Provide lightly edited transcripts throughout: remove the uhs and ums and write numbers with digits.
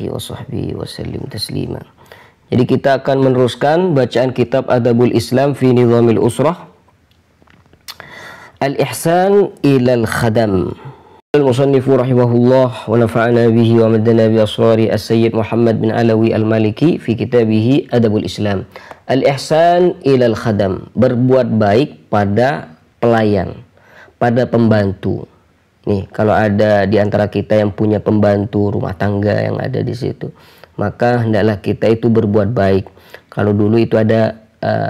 alihi wa sahbihi wa sallim taslima. Jadi kita akan meneruskan bacaan kitab Adabul Islam fi Nizamil Usrah, Al-Ihsan ilal Khadam. Al-Musannifu rahimahullah wa nafa'ana bihi wa maddana bi asrari As-Sayyid Muhammad bin Alawi Al-Maliki fi kitabihi Adabul Islam. Al-Ihsan ilal Khadam, berbuat baik pada pelayan, pada pembantu. Nih, kalau ada di antara kita yang punya pembantu rumah tangga yang ada di situ, maka hendaklah kita itu berbuat baik. Kalau dulu itu ada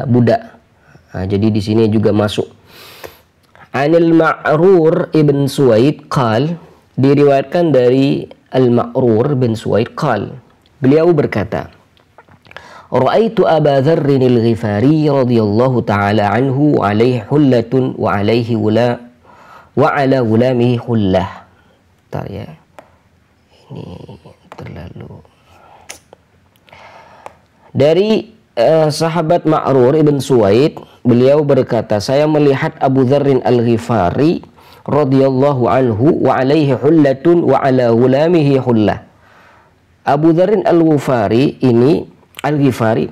budak, jadi di sini juga masuk. Anil Ma'rur ibn Suwaid qal, diriwayatkan dari Al-Ma'rur bin Suwaid qal, beliau berkata, Ra'aitu Aba Dzarrin al-Ghifari radhiyallahu ta'ala anhu alaihi hullatun wa alaihi wa ala gulamihi hullah. Bentar ya, ini terlalu. Dari sahabat Ma'rur ibn Suwaid, beliau berkata, saya melihat Abu Dzarrin al-Ghifari radhiyallahu anhu wa alaihi hullatun wa ala gulamihi hullah. Abu Dzarrin al-Ghifari ini, al-Ghifari,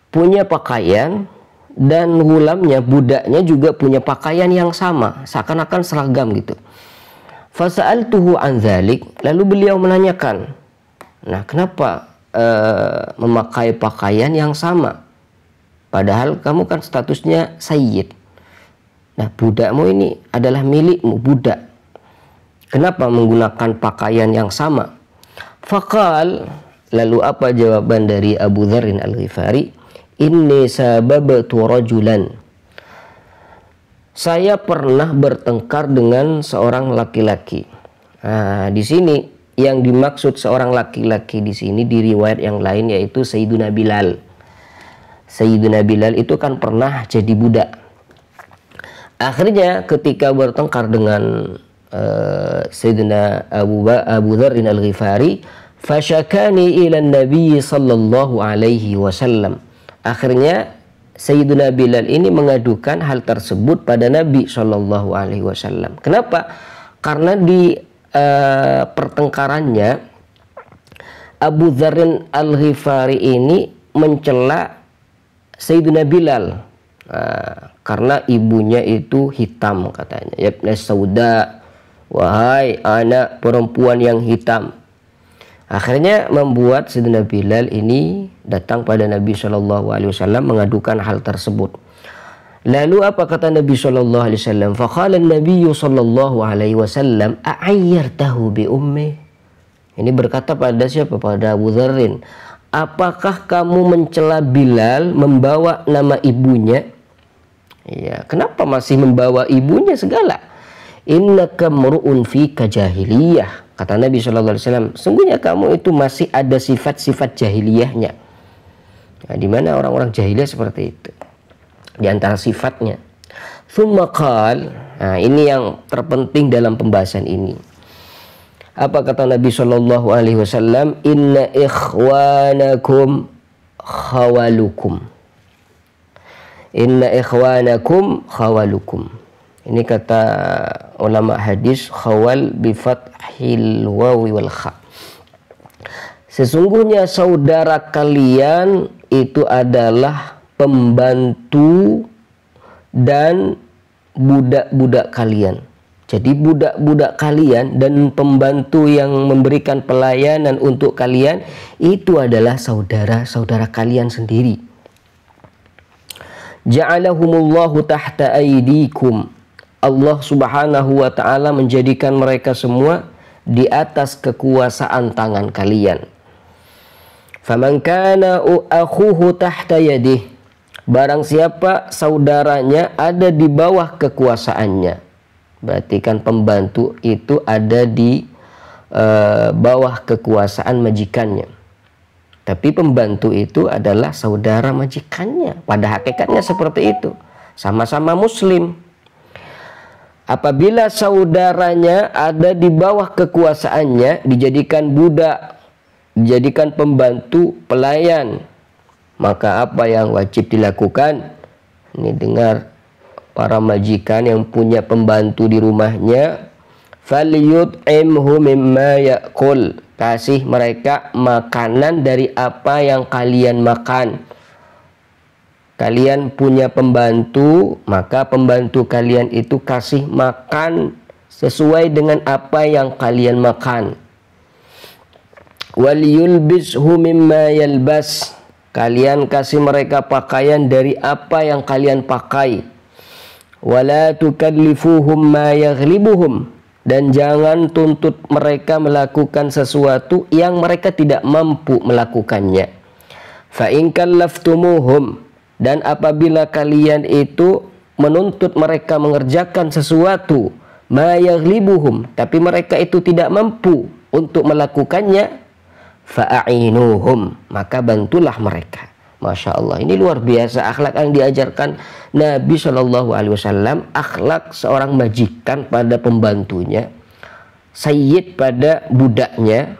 punya pakaian, dan gulamnya, budaknya juga punya pakaian yang sama, seakan-akan seragam gitu. Fasa'altuhu an dzalik, lalu beliau menanyakan, nah kenapa memakai pakaian yang sama, padahal kamu kan statusnya sayyid. Nah, budakmu ini adalah milikmu, budak, kenapa menggunakan pakaian yang sama? Faqal, lalu apa jawaban dari Abu Dzarrin al-Ghifari? Inni sababtu rajulan, saya pernah bertengkar dengan seorang laki-laki. Nah, di sini yang dimaksud seorang laki-laki di sini di riwayat yang lain yaitu Sayyiduna Bilal. Sayyiduna Bilal itu kan pernah jadi budak. Akhirnya ketika bertengkar dengan Sayyidina Abu Dzarrin al-Ghifari, fashakani ila Nabi sallallahu alaihi wasallam. Akhirnya Sayyiduna Bilal ini mengadukan hal tersebut pada Nabi sallallahu alaihi wasallam. Kenapa? Karena di pertengkarannya Abu Dzarrin al-Ghifari ini mencela Sayyiduna Bilal karena ibunya itu hitam, katanya, yabna sauda, wahai anak perempuan yang hitam. Akhirnya membuat Sayyidina Bilal ini datang pada Nabi Shallallahu Alaihi Wasallam mengadukan hal tersebut. Lalu apa kata Nabi Shallallahu Alaihi Wasallam? Faqala Nabi Shallallahu Alaihi Wasallam, a'ayyartahu bi ummi. Ini berkata pada siapa? Pada Abu Dzarrin. Apakah kamu mencela Bilal membawa nama ibunya? Ya, kenapa masih membawa ibunya segala? Innaka mru'un fika jahiliyah. Kata Nabi Shallallahu Alaihi Wasallam, sungguhnya kamu itu masih ada sifat-sifat jahiliyahnya. Nah, di mana orang-orang jahiliyah seperti itu? Di antara sifatnya. Tsumma qal, nah ini yang terpenting dalam pembahasan ini. Apa kata Nabi Shallallahu Alaihi Wasallam? Inna ikhwanakum khawalukum. Inna ikhwanakum khawalukum. Ini kata ulama hadis, khawal bi fathil wawi wal kha. Sesungguhnya saudara kalian itu adalah pembantu dan budak-budak kalian. Jadi budak-budak kalian dan pembantu yang memberikan pelayanan untuk kalian itu adalah saudara-saudara kalian sendiri. Ja'alahumullahu tahta aydikum. Allah Subhanahu wa ta'ala menjadikan mereka semua di atas kekuasaan tangan kalian. Faman kana akhuhu tahta yadih, barang siapa saudaranya ada di bawah kekuasaannya, berarti kan pembantu itu ada di bawah kekuasaan majikannya. Tapi pembantu itu adalah saudara majikannya. Pada hakikatnya seperti itu, sama-sama muslim. Apabila saudaranya ada di bawah kekuasaannya, dijadikan budak, dijadikan pembantu, pelayan, maka apa yang wajib dilakukan? Ini dengar para majikan yang punya pembantu di rumahnya, falyut'imhu mimma ya'kul, kasih mereka makanan dari apa yang kalian makan. Kalian punya pembantu, maka pembantu kalian itu kasih makan sesuai dengan apa yang kalian makan. Wal yulbishu mimma yalbas, kalian kasih mereka pakaian dari apa yang kalian pakai. Wala tukallifuhum ma yaghlibuhum, dan jangan tuntut mereka melakukan sesuatu yang mereka tidak mampu melakukannya. Fa in kallaftumuhum, dan apabila kalian itu menuntut mereka mengerjakan sesuatu ma yaghlibuhum, tapi mereka itu tidak mampu untuk melakukannya, fa'ainuhum, maka bantulah mereka. Masya Allah, ini luar biasa akhlak yang diajarkan Nabi Shallallahu Alaihi Wasallam. Akhlak seorang majikan pada pembantunya, sayyid pada budaknya,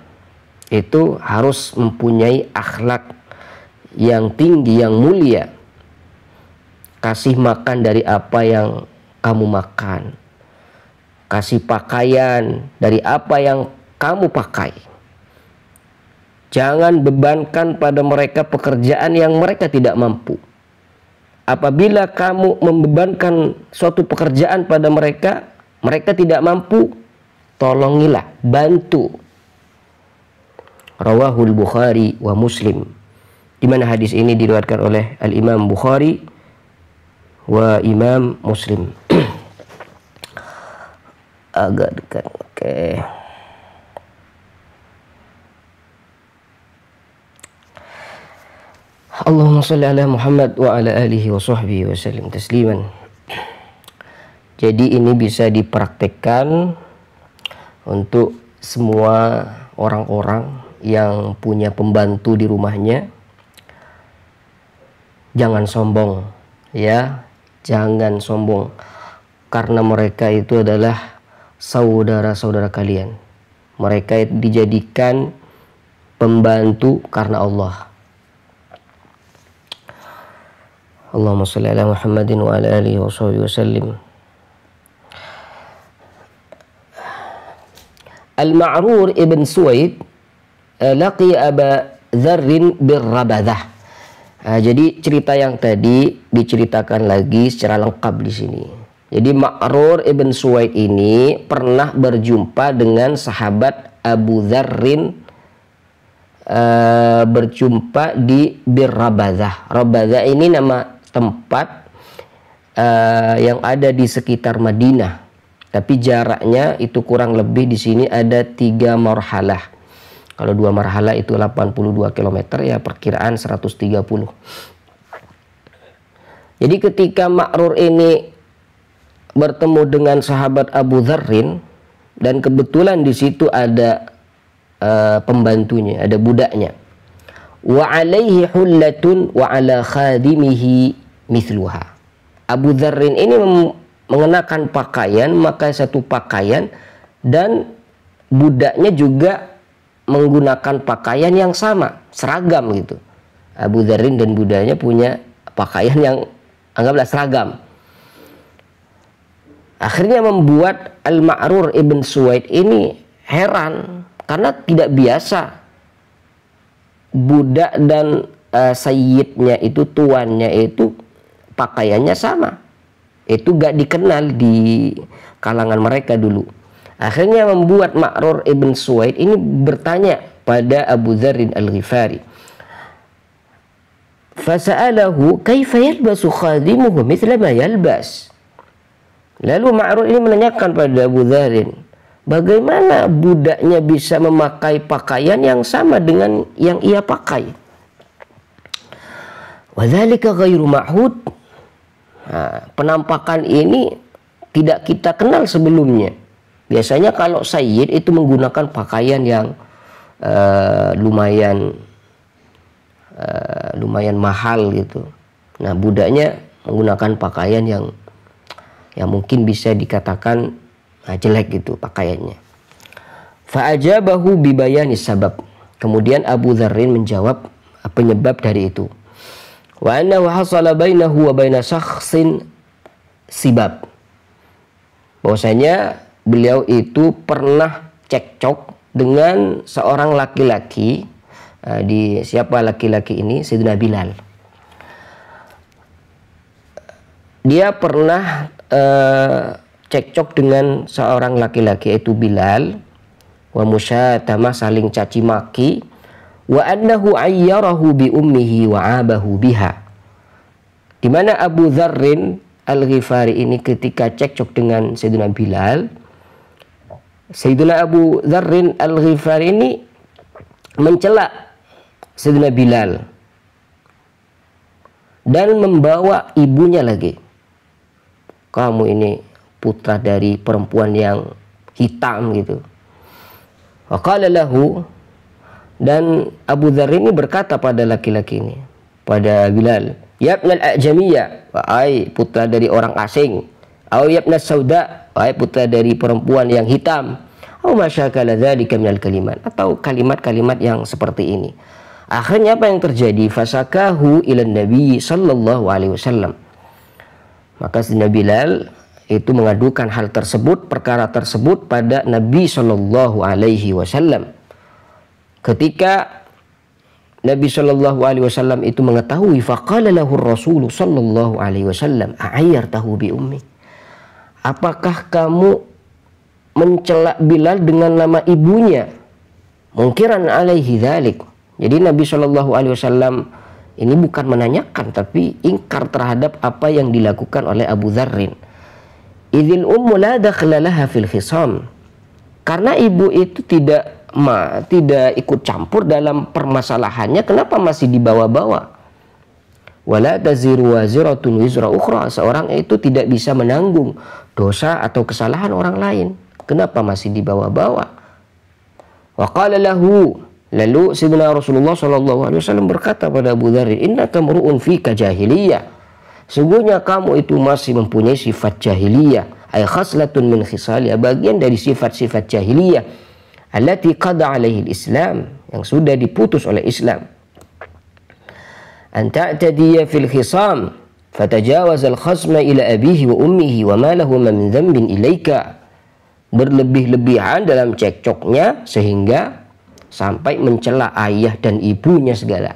itu harus mempunyai akhlak yang tinggi, yang mulia. Kasih makan dari apa yang kamu makan, kasih pakaian dari apa yang kamu pakai. Jangan bebankan pada mereka pekerjaan yang mereka tidak mampu. Apabila kamu membebankan suatu pekerjaan pada mereka, mereka tidak mampu, tolongilah, bantu. Rawahul Bukhari wa Muslim, di mana hadis ini diriwayatkan oleh Al-Imam Bukhari wa Imam Muslim. Agak dekat, oke. Allahumma sholli ala Muhammad wa ala alihi wa sahbihi wa sallim tasliman. Jadi ini bisa dipraktekkan untuk semua orang-orang yang punya pembantu di rumahnya. Jangan sombong, ya, jangan sombong, karena mereka itu adalah saudara-saudara kalian. Mereka itu dijadikan pembantu karena Allah. Allahumma sholli ala Muhammadin wa ala alihi wa sahbihi wasallim. Al-Ma'rur ibn Suwaid laqi Aba Dzarrin bir-Rabadah. Jadi cerita yang tadi diceritakan lagi secara lengkap di sini. Jadi Ma'rur ibn Suwaid ini pernah berjumpa dengan sahabat Abu Dzarrin, berjumpa di Bir-Rabadah. Rabadah ini nama tempat yang ada di sekitar Madinah, tapi jaraknya itu kurang lebih di sini ada 3 marhalah. Kalau 2 marhalah itu 82 km, ya perkiraan 130. Jadi ketika Ma'rur ini bertemu dengan sahabat Abu Dzarrin, dan kebetulan di situ ada pembantunya, ada budaknya. Wa alaihi hullatun wa ala khadimihi mithluha. Abu Dzarrin ini mengenakan pakaian, maka satu pakaian, dan budaknya juga menggunakan pakaian yang sama, seragam gitu. Abu Dzarrin dan budaknya punya pakaian yang anggaplah seragam. Akhirnya membuat Al-Ma'rur ibn Suwaid ini heran, karena tidak biasa budak dan sayyidnya itu, tuannya itu pakaiannya sama. Itu gak dikenal di kalangan mereka dulu. Akhirnya membuat Ma'rur ibn Suwaid ini bertanya pada Abu Dzarrin Al-Ghifari. Fasa'alahu kaifa yalbasu khadimuhu mithla ma yalbas. Lalu Ma'rur ini menanyakan pada Abu Dzarrin, bagaimana budaknya bisa memakai pakaian yang sama dengan yang ia pakai? Wa dzalika ghairu ma'hud. Penampakan ini tidak kita kenal sebelumnya. Biasanya kalau sayyid itu menggunakan pakaian yang lumayan mahal gitu. Nah, budaknya menggunakan pakaian yang mungkin bisa dikatakan jelek gitu pakaiannya. Fa'ajabahu bibayani sabab. Kemudian Abu Dzarrin menjawab penyebab dari itu. Wa annahu hasala bainahu wa baina syakhsin sibab. Bahwasanya beliau itu pernah cekcok dengan seorang laki-laki. Siapa laki-laki ini? Sayyidina Bilal. Dia pernah cekcok dengan seorang laki-laki, yaitu Bilal, wa musyatama, saling caci maki, wa annahu ayyarahu bi ummihi wa abahu biha. Di mana Abu Dzarrin Al-Ghifari ini ketika cekcok dengan Sayyidina Bilal, Sayyidina Abu Dzarrin Al-Ghifari ini mencela Sayyidina Bilal dan membawa ibunya lagi. Kamu ini putra dari perempuan yang hitam gitu. Wa qala lahu, dan Abu Dzar ini berkata pada laki-laki ini, pada Bilal, ya ibnal a'jamiyya, wahai putra dari orang asing, au ya ibnas sauda, wahai putra dari perempuan yang hitam, au masyakala dzalika minal kalimat, atau kalimat-kalimat yang seperti ini. Akhirnya apa yang terjadi? Fasakahu ilan Nabi sallallahu alaihi wasallam. Maka Sayyidina Bilal itu mengadukan hal tersebut, perkara tersebut pada Nabi sallallahu alaihi wasallam. Ketika Nabi sallallahu alaihi wasallam itu mengetahui, faqala lahu Rasul sallallahu alaihi wasallam, a'ayyartahu bi ummi. Apakah kamu mencela Bilal dengan nama ibunya? Mungkiran alaihi dzalik. Jadi Nabi sallallahu alaihi wasallam ini bukan menanyakan, tapi ingkar terhadap apa yang dilakukan oleh Abu Dzarrin. Idzil ummu la dakhla laha fil khisam. Karena ibu itu tidak ikut campur dalam permasalahannya, kenapa masih dibawa-bawa? Wala taziru waziratun wizra ukhra. Seorang itu tidak bisa menanggung dosa atau kesalahan orang lain. Kenapa masih dibawa-bawa? Wa qala lahu, lalu Sayyidina Rasulullah SAW berkata pada Abu Dzar, innaka mru'un fika jahiliyah. Sungguhnya kamu itu masih mempunyai sifat jahiliyah. Ay khaslatun min khisaliyah, bagian dari sifat-sifat jahiliyah. Allati qada alaihi al-Islam, yang sudah diputus oleh Islam. An ta'tadiya fil khisam, fatajawaz al-khasma ila abihi wa ummihi wa ma lahu min dhanbin ilaika. Berlebih-lebihan dalam cekcoknya sehingga sampai mencela ayah dan ibunya segala.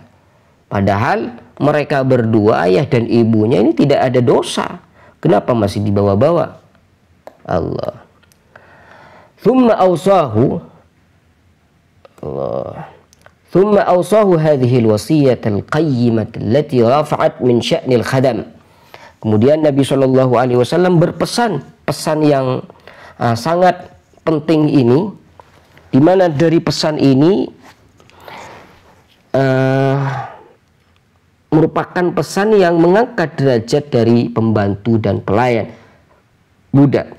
Padahal mereka berdua, ayah dan ibunya ini tidak ada dosa. Kenapa masih dibawa-bawa? Allah. Thumma awsahu Thumma awsahu hadhihi al-wasiyata al-qayyimah allati rafa'at min sya'nil khadam. Kemudian Nabi Shallallahu alaihi wasallam berpesan, pesan yang sangat penting ini, di mana dari pesan ini merupakan pesan yang mengangkat derajat dari pembantu dan pelayan budak.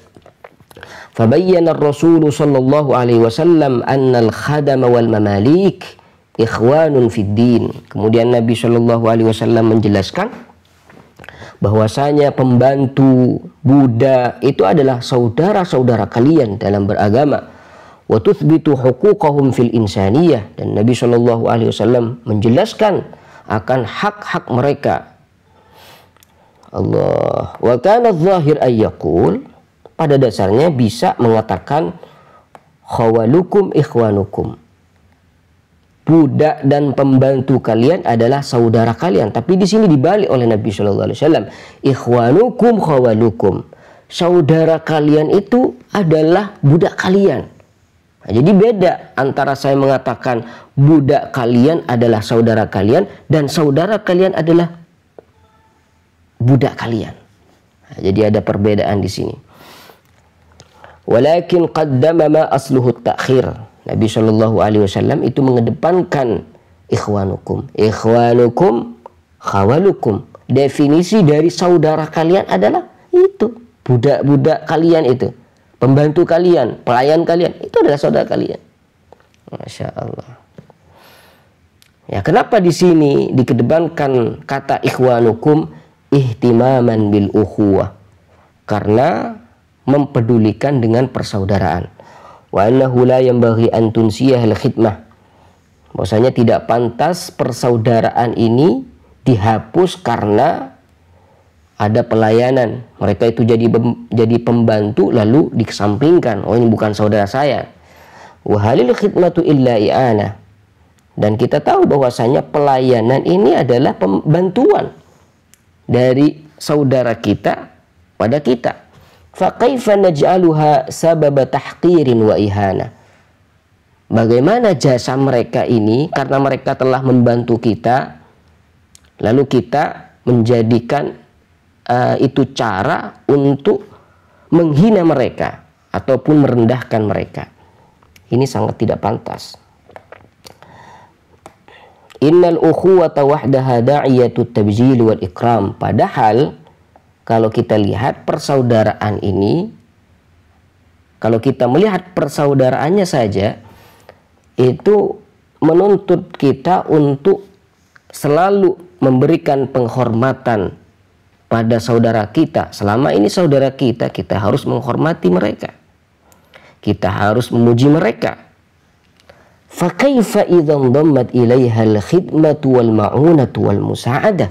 Fabayyana ar-Rasul sallallahu alaihi wasallam anna al-khadam wal mamalik ikhwanun fid din. Kemudian Nabi sallallahu alaihi wasallam menjelaskan bahwasanya pembantu budak itu adalah saudara-saudara kalian dalam beragama. Wa tuthbitu huquqahum fil insaniyah, dan Nabi sallallahu alaihi wasallam menjelaskan akan hak-hak mereka. Allah. Wa kana adh-dhahir ay yaqul, pada dasarnya bisa mengatakan khawalukum ikhwanukum, budak dan pembantu kalian adalah saudara kalian. Tapi di sini dibalik oleh Nabi Shallallahu Alaihi Wasallam, ikhwanukum khawalukum, saudara kalian itu adalah budak kalian. Nah, jadi beda antara saya mengatakan budak kalian adalah saudara kalian dan saudara kalian adalah budak kalian. Nah, jadi ada perbedaan di sini. Walakin qaddama ma asluhu at-ta'khir. Nabi Shallallahu Alaihi Wasallam itu mengedepankan ikhwanukum. Ikhwanukum khawalukum. Definisi dari saudara kalian adalah itu, budak-budak kalian itu, pembantu kalian, pelayan kalian, itu adalah saudara kalian. Masya Allah. Ya, kenapa di sini dikedepankan kata ikhwanukum? Ihtimaman bil ukhuwah, karena mempedulikan dengan persaudaraan. Wa annahu la yanbaghi an tunsiyahal khidmah, bahwasanya tidak pantas persaudaraan ini dihapus karena ada pelayanan. Mereka itu jadi pembantu lalu dikesampingkan. Oh, ini bukan saudara saya. Wa halil khidmatu illa i'anah. Dan kita tahu bahwasanya pelayanan ini adalah bantuan dari saudara kita pada kita. Fa kaifa naj'aluha sababa tahqirin wa ihana. Bagaimana jasa mereka ini karena mereka telah membantu kita, lalu kita menjadikan itu cara untuk menghina mereka ataupun merendahkan mereka. Ini sangat tidak pantas. Innal ukhuwata wahdaha da'iyatut tabjil wal ikram. Padahal kalau kita lihat persaudaraan ini, kalau kita melihat persaudaraannya saja, itu menuntut kita untuk selalu memberikan penghormatan pada saudara kita. Selama ini saudara kita, kita harus menghormati mereka. Kita harus memuji mereka. فَكَيْفَ إِذَا انضَمَّتْ إِلَيْهَا الْخِدْمَةُ وَالْمَعُونَةُ وَالْمُسَاعَدَةُ.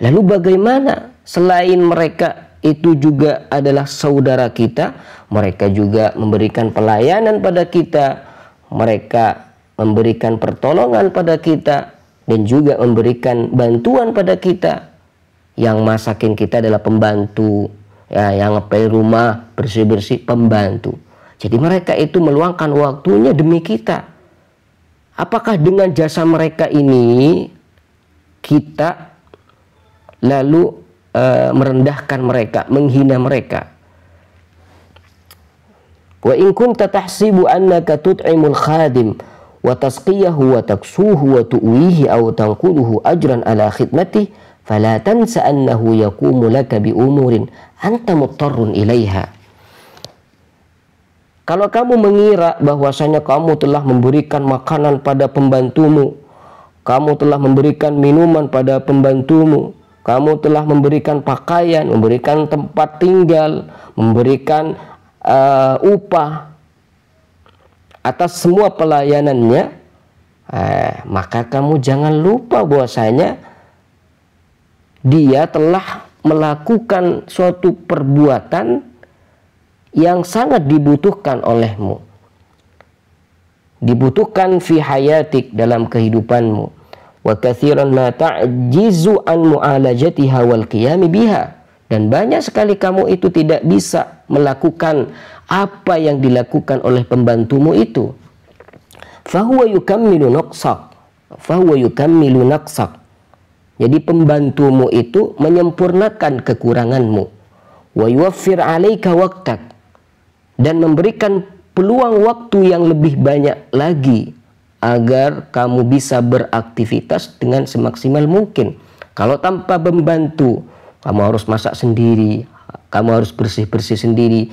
Lalu bagaimana selain mereka itu juga adalah saudara kita, mereka juga memberikan pelayanan pada kita, mereka memberikan pertolongan pada kita, dan juga memberikan bantuan pada kita. Yang masakin kita adalah pembantu, ya, yang ngepel rumah, bersih-bersih, pembantu. Jadi mereka itu meluangkan waktunya demi kita. Apakah dengan jasa mereka ini kita lalu merendahkan mereka, menghina mereka? Wa in kunta tahsibu annaka tut'imul khadim wa tasqiyahu wa taksuhu wa tu'wihi aw tanquduhu ajran ala khidmatih fala tansa annahu yaqumu laka bi umurin anta muttarrun ilaiha. Kalau kamu mengira bahwasanya kamu telah memberikan makanan pada pembantumu, kamu telah memberikan minuman pada pembantumu, kamu telah memberikan pakaian, memberikan tempat tinggal, memberikan upah atas semua pelayanannya, maka kamu jangan lupa bahwasanya dia telah melakukan suatu perbuatan yang sangat dibutuhkan olehmu, dibutuhkan fi hayatik, dalam kehidupanmu. Wa katsiran ma ta'jizu an mu'alajatiha wal qiyam biha. Dan banyak sekali kamu itu tidak bisa melakukan apa yang dilakukan oleh pembantumu itu. Fahuwa yukammilu naqsak, fahuwa yukammilu naqsak. Jadi pembantumu itu menyempurnakan kekuranganmu. Wa yuwaffir 'alaika waqtak, dan memberikan peluang waktu yang lebih banyak lagi agar kamu bisa beraktivitas dengan semaksimal mungkin. Kalau tanpa membantu, kamu harus masak sendiri, kamu harus bersih-bersih sendiri,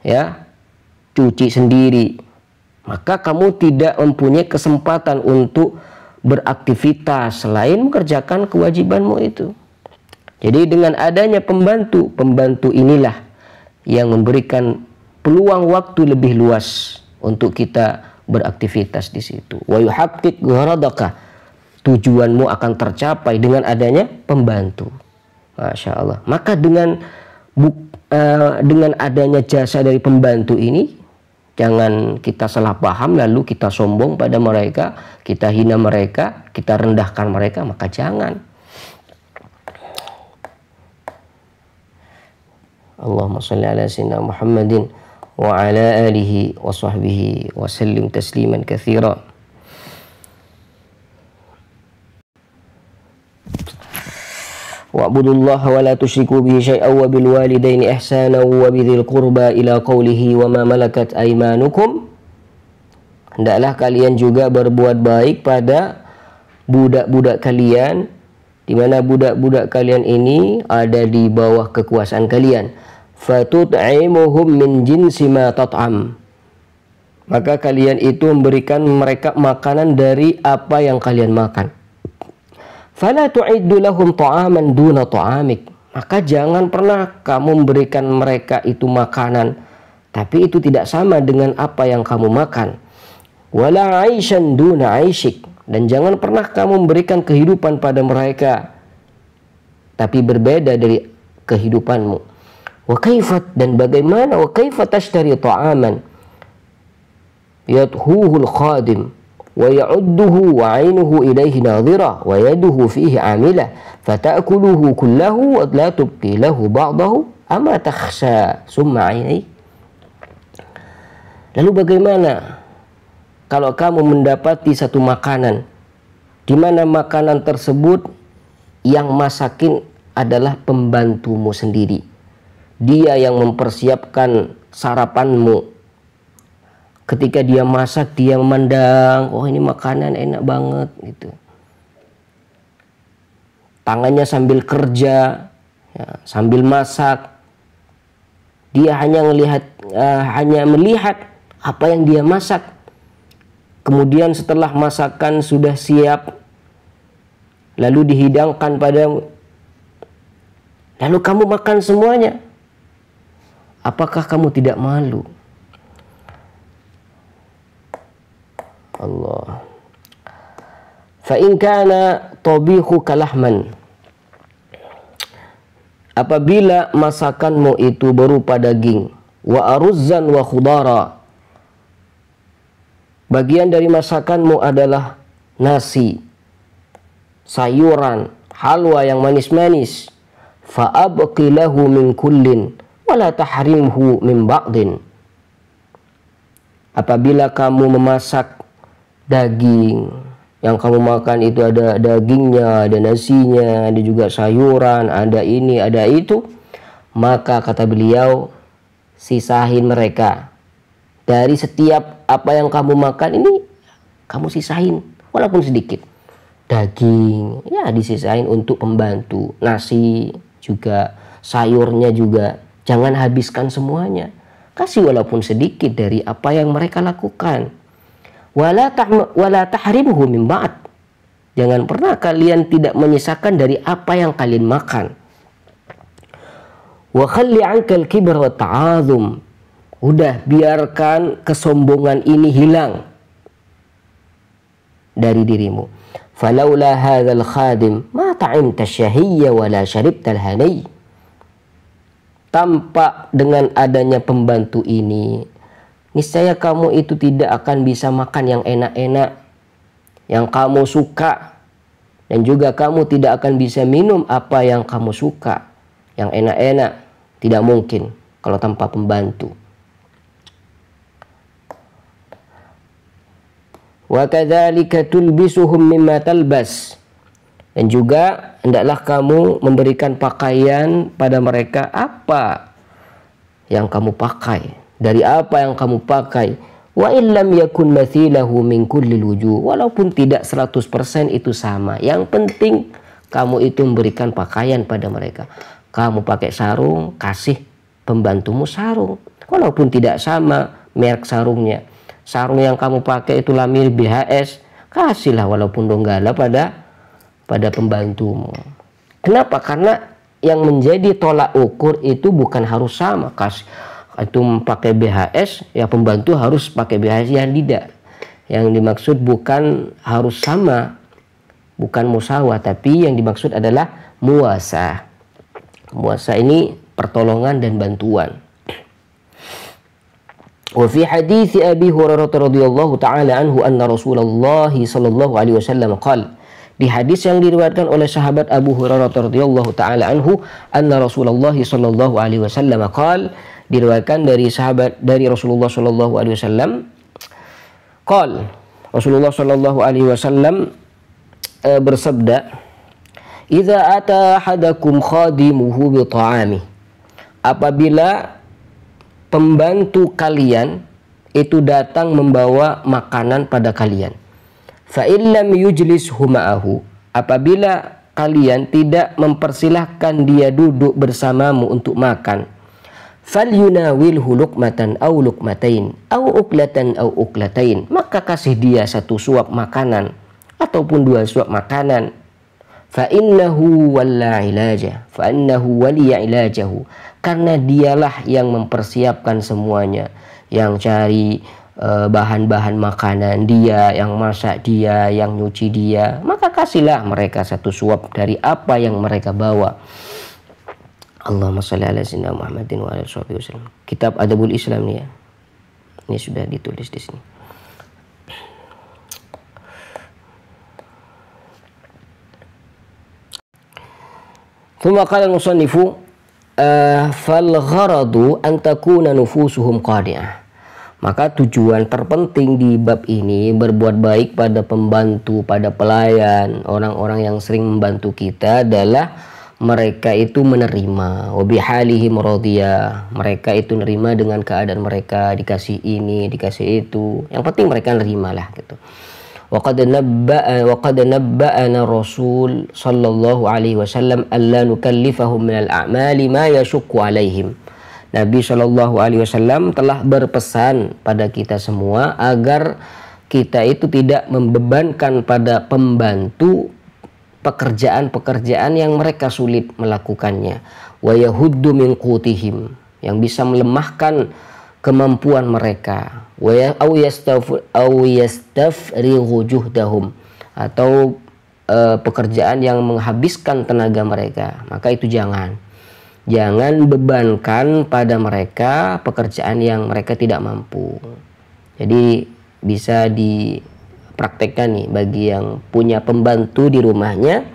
ya, cuci sendiri, maka kamu tidak mempunyai kesempatan untuk beraktivitas selain mengerjakan kewajibanmu itu. Jadi dengan adanya pembantu inilah yang memberikan peluang waktu lebih luas untuk kita beraktivitas di situ. Wa yuhaqqiq gharadaka, tujuanmu akan tercapai dengan adanya pembantu. Masya Allah. Maka dengan adanya jasa dari pembantu ini, jangan kita salah paham lalu kita sombong pada mereka, kita hina mereka, kita rendahkan mereka, maka jangan. Allahumma shalli ala sayyidina Muhammadin wa ala alihi wa sahbihi wa sallim tasliman katsira. Wa'budullaha wa la tusyriku bihi syai'an wa bil walidaini ihsanan wa bidzil qurba ila qawlihi wa ma malakat aymanukum. Hendaklah kalian juga berbuat baik pada budak-budak kalian, di mana budak-budak kalian ini ada di bawah kekuasaan kalian. Fatut'imuhum min jinsi ma tat'am, maka kalian itu memberikan mereka makanan dari apa yang kalian makan. Fala tu'iddu lahum ta'aman duna ta'amik, maka jangan pernah kamu memberikan mereka itu makanan tapi itu tidak sama dengan apa yang kamu makan. Wala 'aishan duna 'aishik, dan jangan pernah kamu memberikan kehidupan pada mereka tapi berbeda dari kehidupanmu. Wa kaifat, dan bagaimana, wa kaifat tashtari ta'aman, yadhuhul khadim wa ya'udduhu wa 'ainuhu ilayhi nadhira wa yaduhu fihi 'amila fata'kuluhu kullahu wa la tubqi lahu ba'dahu ama takhsha summa 'ainai. Lalu bagaimana kalau kamu mendapati satu makanan di mana makanan tersebut yang masakin adalah pembantumu sendiri. Dia yang mempersiapkan sarapanmu. Ketika dia masak, dia memandang, oh ini makanan enak banget gitu. Tangannya sambil kerja, ya, sambil masak. Dia hanya melihat apa yang dia masak. Kemudian setelah masakan sudah siap, lalu dihidangkan padamu, lalu kamu makan semuanya. Apakah kamu tidak malu? Allah. Fa in kana tabihuka lahman, apabila masakanmu itu berupa daging, wa aruzzan wa khudara, bagian dari masakanmu adalah nasi, sayuran, halwa yang manis-manis, fa abqi lahu min kullin wala tahrimhu min ba'din. Apabila kamu memasak daging, yang kamu makan itu ada dagingnya, ada nasinya, ada juga sayuran, ada ini, ada itu, maka kata beliau, sisahin mereka. Dari setiap apa yang kamu makan ini, kamu sisahin, walaupun sedikit. Daging, ya disisain untuk pembantu. Nasi juga, sayurnya juga. Jangan habiskan semuanya. Kasih walaupun sedikit dari apa yang mereka lakukan. Wala tahrimhu min ba'd. Jangan pernah kalian tidak menyisakan dari apa yang kalian makan. Wa khalli 'ankal kibra wa ta'azum. Udah, biarkan kesombongan ini hilang dari dirimu. Falaula hadzal khadim ma ta'imta syahiyya wala syaribtal hanay. Tanpa dengan adanya pembantu ini, niscaya kamu itu tidak akan bisa makan yang enak-enak, yang kamu suka, dan juga kamu tidak akan bisa minum apa yang kamu suka, yang enak-enak. Tidak mungkin kalau tanpa pembantu. Wa kadzalika tulbisuhum mimma talbas. Dan juga hendaklah kamu memberikan pakaian pada mereka apa yang kamu pakai, dari apa yang kamu pakai. Wa illam yakun mathilahu min kulli wujuh, walaupun tidak 100% itu sama. Yang penting kamu itu memberikan pakaian pada mereka. Kamu pakai sarung, kasih pembantumu sarung, walaupun tidak sama merek sarungnya. Sarung yang kamu pakai itu Lamir BHS, kasihlah walaupun Donggala pada pembantumu. Kenapa? Karena yang menjadi tolak ukur itu bukan harus sama. Kasih itu pakai BHS, ya pembantu harus pakai BHS, yang tidak. Yang dimaksud bukan harus sama, bukan musawah, tapi yang dimaksud adalah muasa. Muasa ini pertolongan dan bantuan. Wa fi hadits Abi Hurairah radhiyallahu taala anhu anna Rasulullah sallallahu alaihi wasallam qala, di hadis yang diriwayatkan oleh sahabat Abu Hurairah radhiyallahu taala anhu anna Rasulullah sallallahu alaihi wasallam qala, diriwayatkan dari Rasulullah sallallahu alaihi wasallam qala, Rasulullah sallallahu alaihi wasallam bersabda, idza ata ahadakum khadimuhu bi ta'ami, apabila pembantu kalian itu datang membawa makanan pada kalian, fa illam yujlishu ma'ahu, apabila kalian tidak mempersilahkan dia duduk bersamamu untuk makan, falyunawilhu luqmatan aw luqmatain aw uklatan aw uklatain, maka kasih dia satu suap makanan ataupun dua suap makanan. Fa innahu walla ilaja, fa innahu waliya ilajahu, karena dialah yang mempersiapkan semuanya, yang cari bahan-bahan makanan dia, yang masak dia, yang nyuci dia, maka kasihlah mereka satu suap dari apa yang mereka bawa. Allahumma shalli ala sayyidina Muhammadin wa ala alihi wasallam. Kitab Adabul Islam nih ya. Ini sudah ditulis di sini. Thumma qala al-musannifu fal gharadu an takuna nufusuhum qadi'ah. Maka tujuan terpenting di bab ini berbuat baik pada pembantu, pada pelayan, orang-orang yang sering membantu kita adalah mereka itu menerima, wa bihalihim radiyah. Mereka itu nerima dengan keadaan mereka, dikasih ini, dikasih itu. Yang penting mereka nerimalah gitu. Wa qad nabba'ana Rasul sallallahu alaihi wasallam alla nukallifahum minal a'mali ma yashukku alaihim. Nabi Shallallahu Alaihi Wasallam telah berpesan pada kita semua agar kita itu tidak membebankan pada pembantu pekerjaan-pekerjaan yang mereka sulit melakukannya. Wa yahuddu min qutihim, yang bisa melemahkan kemampuan mereka. Wa yastafrighu juhdahum, atau pekerjaan yang menghabiskan tenaga mereka. Maka itu jangan bebankan pada mereka pekerjaan yang mereka tidak mampu. Jadi bisa dipraktekkan nih bagi yang punya pembantu di rumahnya,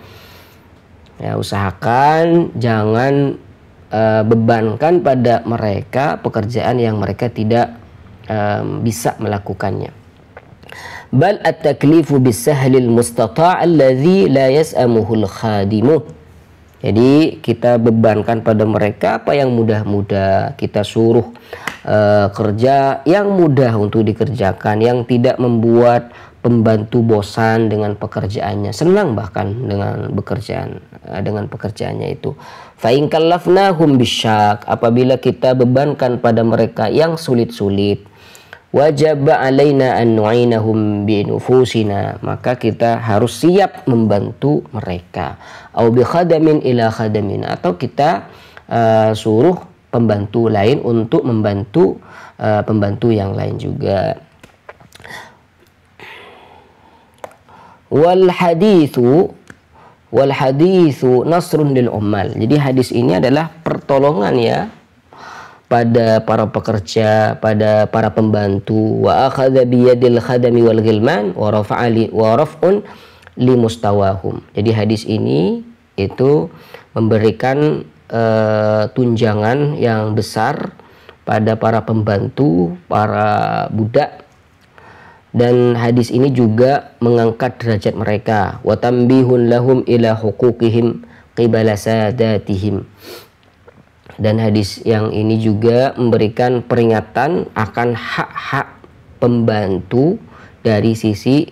ya usahakan jangan bebankan pada mereka pekerjaan yang mereka tidak bisa melakukannya. Bal at-taklifu bis-sahlil mustata' alladhi la yas'amuhul khadimu. Jadi kita bebankan pada mereka apa yang mudah-mudah, kita suruh kerja yang mudah untuk dikerjakan, yang tidak membuat pembantu bosan dengan pekerjaannya, senang bahkan dengan pekerjaannya itu. Fa in kallafnahum bisyak, apabila kita bebankan pada mereka yang sulit-sulit, wajib alaina an nu'inahum bi nufusina, maka kita harus siap membantu mereka. Au bi khadamin ila khadamin, atau kita suruh pembantu lain untuk membantu pembantu yang lain juga. Wal hadithu nasrun lil ummal. Jadi hadis ini adalah pertolongan ya pada para pekerja, pada para pembantu. Wa akhadha biyadil khadami wal ghilman wa raf'un li mustawahum. Jadi hadis ini itu memberikan tunjangan yang besar pada para pembantu, para budak. Dan hadis ini juga mengangkat derajat mereka. Wa tambihun lahum ila huquqihim qibala sadatihim. Dan hadis yang ini juga memberikan peringatan akan hak-hak pembantu dari sisi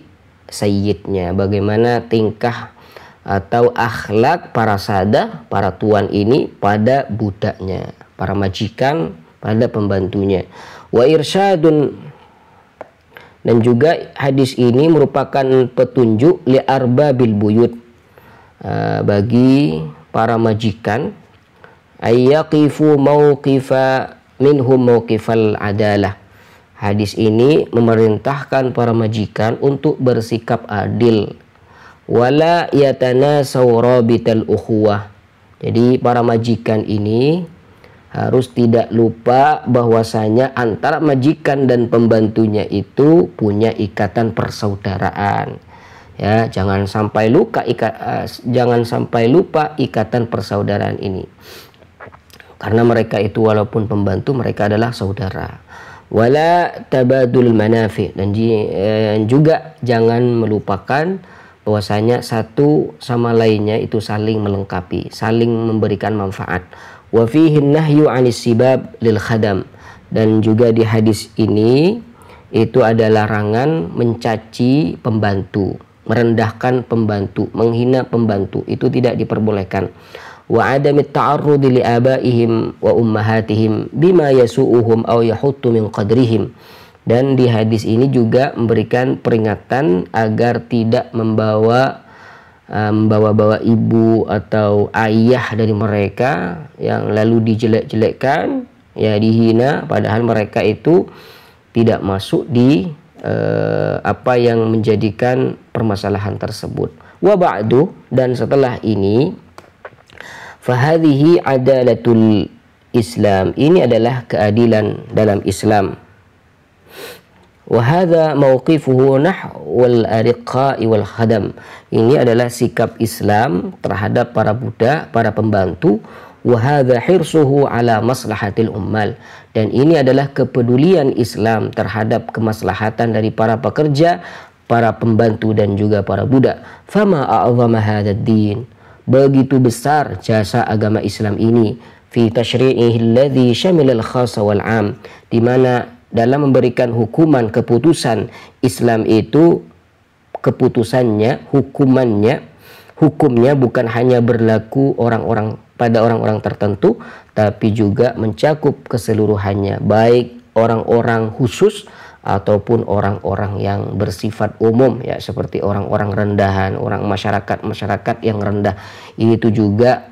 sayyidnya. Bagaimana tingkah atau akhlak para sadah, para tuan ini pada budaknya, para majikan pada pembantunya. Wa irsyadun, dan juga hadis ini merupakan petunjuk li arbabil buyut, bagi para majikan, ayyaqifu mauqifa minhum mauqifal adalah. Hadis ini memerintahkan para majikan untuk bersikap adil. Wala yatanasaw rabital ukhuwah. Jadi para majikan ini harus tidak lupa bahwasanya antara majikan dan pembantunya itu punya ikatan persaudaraan. Ya, jangan sampai lupa ikatan persaudaraan ini. Karena mereka itu walaupun pembantu, mereka adalah saudara. Wala tabadul manafi, dan juga jangan melupakan bahwasanya satu sama lainnya itu saling melengkapi, saling memberikan manfaat. Wa fihi nahyu 'anis sibab lil khadam, dan juga di hadis ini itu ada larangan mencaci pembantu, merendahkan pembantu, menghina pembantu, itu tidak diperbolehkan. Wa adamit ta'arrudi li abaihim wa ummahatihim bima yasu'uhum aw yahuttu min qadrihim. Dan di hadis ini juga memberikan peringatan agar tidak membawa ibu atau ayah dari mereka yang lalu dijelek-jelekkan, ya dihina, padahal mereka itu tidak masuk di apa yang menjadikan permasalahan tersebut. Wa ba'du, dan setelah ini, fahadhihi adalatul Islam, ini adalah keadilan dalam Islam. Wa hadza mauqifuhu nahwal ariqa'i wal khadam. Ini adalah sikap Islam terhadap para budak, para pembantu. Wa hadza hirsuhu ala maslahatil ummal. Dan ini adalah kepedulian Islam terhadap kemaslahatan dari para pekerja, para pembantu dan juga para budak. Fama a'zama hadzal din. Begitu besar jasa agama Islam ini fi tasyri'ihi alladhi syamila al-khassa wal 'am, di mana dalam memberikan hukuman keputusan Islam itu keputusannya, hukumnya bukan hanya berlaku pada orang-orang tertentu, tapi juga mencakup keseluruhannya, baik orang-orang khusus ataupun orang-orang yang bersifat umum, ya, seperti orang-orang rendahan, orang masyarakat yang rendah itu juga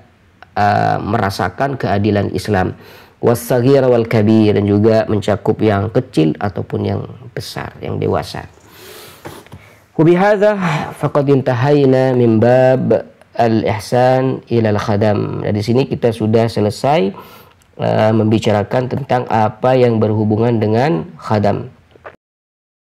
merasakan keadilan Islam. Was-saghir wal kabir, dan juga mencakup yang kecil ataupun yang besar, yang dewasa. Wabihadza faqad intahayna min bab al-ihsan ila al-khadam. Nah, di sini kita sudah selesai membicarakan tentang apa yang berhubungan dengan khadam.